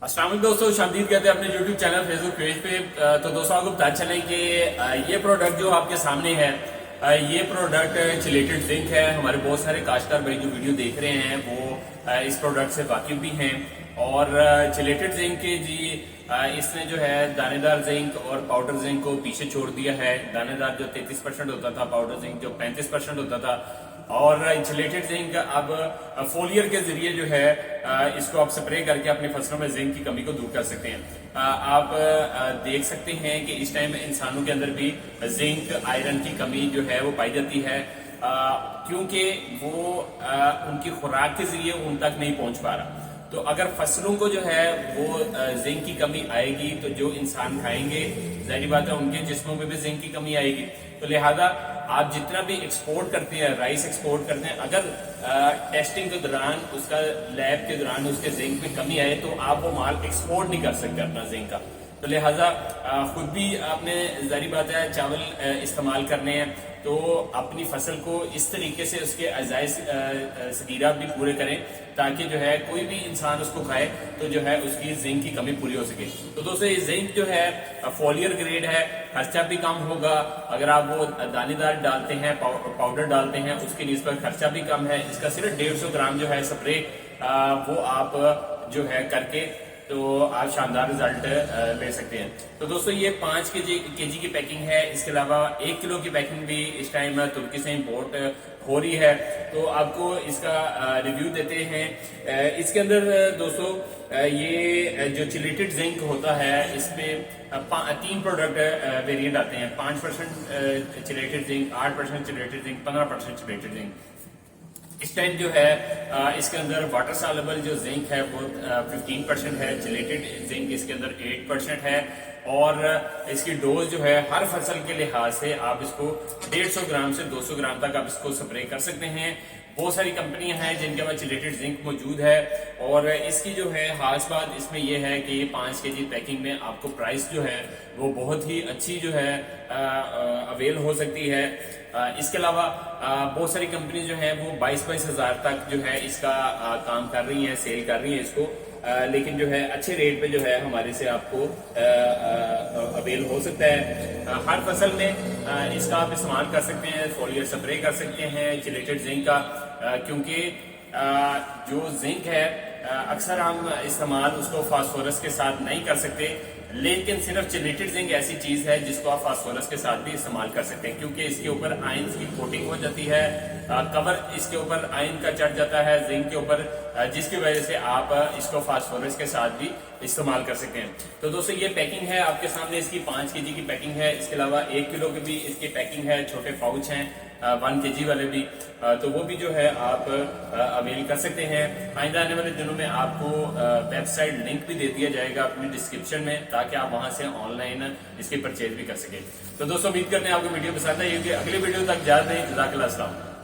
अस्सलाम वालेकुम दोस्तों, शामदीद कहते हैं अपने YouTube चैनल फेसबुक पेज पे। तो दोस्तों आपको पता चले कि ये प्रोडक्ट जो आपके सामने है, ये प्रोडक्ट चिलेटेड जिंक है। हमारे बहुत सारे काश्तकार भाई जो वीडियो देख रहे हैं वो इस प्रोडक्ट से वाकिफ भी हैं। और चिलेटेड जिंक के जी इसने जो है दानेदार जिंक और पाउडर जिंक को पीछे छोड़ दिया है। दानेदार जो 33% होता था, पाउडर जिंक जो 35% होता था, और इंसुलेटेड जिंक अब फोलियर के जरिए जो है इसको आप स्प्रे करके अपनी फसलों में जिंक की कमी को दूर कर सकते हैं। आप देख सकते हैं कि इस टाइम इंसानों के अंदर भी जिंक आयरन की कमी जो है वो पाई जाती है, क्योंकि वो उनकी खुराक के जरिए उन तक नहीं पहुंच पा रहा। तो अगर फसलों को जो है वो जिंक की कमी आएगी तो जो इंसान खाएंगे, जाहिर बात है उनके जिस्मों में भी जिंक की कमी आएगी। तो लिहाजा आप जितना भी एक्सपोर्ट करते हैं, राइस एक्सपोर्ट करते हैं, अगर टेस्टिंग के दौरान उसका लैब के दौरान उसके जिंक में कमी आए तो आप वो माल एक्सपोर्ट नहीं कर सकते अपना जिंक का। तो लिहाजा खुद भी आपने जाहिर बात है चावल इस्तेमाल करने हैं तो अपनी फसल को इस तरीके से उसके अजायज सगीरा भी पूरे करें ताकि जो है कोई भी इंसान उसको खाए तो जो है उसकी जिंक की कमी पूरी हो सके। तो दोस्तों ये जिंक जो है फोलियर ग्रेड है, खर्चा भी कम होगा। अगर आप वो दानेदार डालते हैं, पाउडर डालते हैं, उसके निस्बत खर्चा भी कम है। इसका सिर्फ 150 ग्राम जो है स्प्रे वो आप जो है करके तो आप शानदार रिजल्ट ले सकते हैं। तो दोस्तों ये 5 केजी की पैकिंग है। इसके अलावा 1 किलो की पैकिंग भी इस टाइम तुर्की से इंपोर्ट हो रही है। तो आपको इसका रिव्यू देते हैं। इसके अंदर दोस्तों ये जो चिलेटेड जिंक होता है इसमें 3 प्रोडक्ट वेरिएंट आते हैं। 5% chelated zinc, 8% chelated zinc, 15% chelated zinc. इस टाइम जो है इसके अंदर वाटर सॉल्युबल जो जिंक है वो 15% है, चिलेटेड जिंक इसके अंदर 8% है। और इसकी डोज जो है हर फसल के लिहाज से आप इसको 150 ग्राम से 200 ग्राम तक आप इसको स्प्रे कर सकते हैं। बहुत सारी कंपनियां हैं जिनके पास चिलेटेड जिंक मौजूद है। और इसकी जो है खास बात इसमें यह है कि 5 केजी पैकिंग में आपको प्राइस जो है वो बहुत ही अच्छी जो है अवेल हो सकती है। इसके अलावा बहुत सारी कंपनी जो है वो 22-22 हजार तक जो है इसका काम कर रही है, सेल कर रही है इसको। लेकिन जो है अच्छे रेट पे जो है हमारे से आपको अवेल हो सकता है। हर फसल में इसका आप इस्तेमाल कर सकते हैं, फोलियर स्प्रे कर सकते हैं चिलेटेड जिंक का, क्योंकि जो जिंक है अक्सर हम इस्तेमाल उसको फास्फोरस के साथ नहीं कर सकते। लेकिन सिर्फ चिलेटेड जिंक ऐसी चीज है जिसको आप फास्फोरस के साथ भी इस्तेमाल कर सकते हैं, क्योंकि इसके ऊपर आयन की कोटिंग हो जाती है, कवर इसके ऊपर आयन का चढ़ जाता है जिंक के ऊपर, जिसकी वजह से आप इसको फास्फोरस के साथ भी इस्तेमाल कर सकते हैं। तो दोस्तों ये पैकिंग है आपके सामने, इसकी 5 केजी की पैकिंग है। इसके अलावा 1 किलो की भी इसकी पैकिंग है, छोटे पाउच हैं 1 केजी वाले भी। तो वो भी जो है आप अवेल कर सकते हैं। आइंदा आने वाले दिनों में आपको वेबसाइट लिंक भी दे दिया जाएगा अपनी डिस्क्रिप्शन में, ताकि आप वहां से ऑनलाइन इसकी परचेज भी कर सकें। तो दोस्तों उम्मीद करते हैं आपको वीडियो पसंद आई होगी। अगले वीडियो तक जाते हैं। जज़ाकल्लाह।